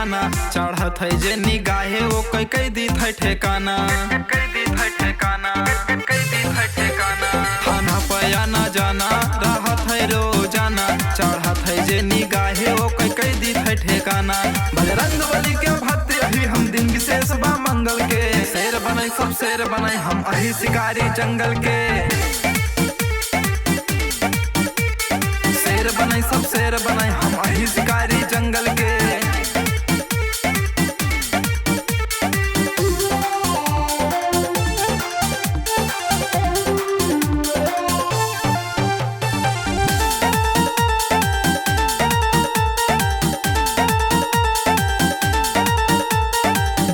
दीवाना चढ़त है जे निगाहे वो कई दी थे ठेकाना खाना पया ना जाना राहत है रोजाना चढ़त है जे निगाहे वो कई दी थे ठेकाना बजरंग बली के भक्त यही हम दिन विशेष बा मंगल के शेर बने सब शेर बने हम अही शिकारी जंगल के शेर बने सब शेर बने हम अही शिकारी जंगल के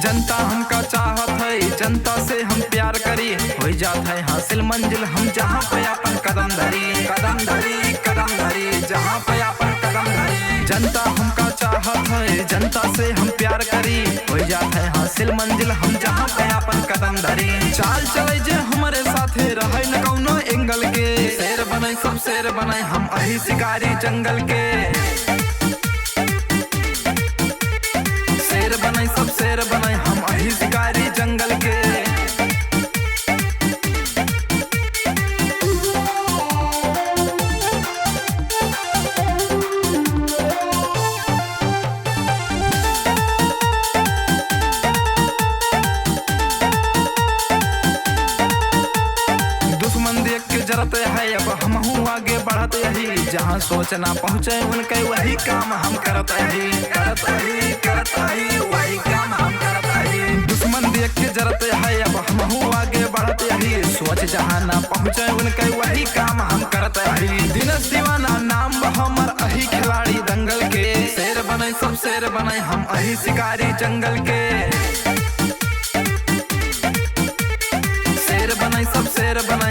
जनता हमका चाहत है जनता से हम प्यार करी हो जात है हासिल मंजिल हम जहाँ पे अपन कदम धरी जहाँ पे अपन कदम धरी जनता हमका चाहत है जनता से हम प्यार करी हो जात है हासिल मंजिल हम जहाँ पे अपन कदम धरी चाल चले जे हमारे साथे रहे न कौनो एंगल के शेर बने सब शेर बने हम अही शिकारी जंगल के शेर बने सब शेर बने हम अही शिकारी जंगल के दुश्मन देख के जरत है अब हम आगे बढ़त यही जहाँ सोचना पहुँचे उनके वही काम हम करत ही वही काम हम करत ही दुश्मन देख के जरत है अब हम आगे बढ़त यही सोच जहाँ ना पहुँचे उनके वही काम हम करत ही दिनेश दीवाना नाम हमर अही खिलाड़ी दंगल के शेर बने सब शेर बने हम अही शिकारी जंगल के शेर बने सब शेर बने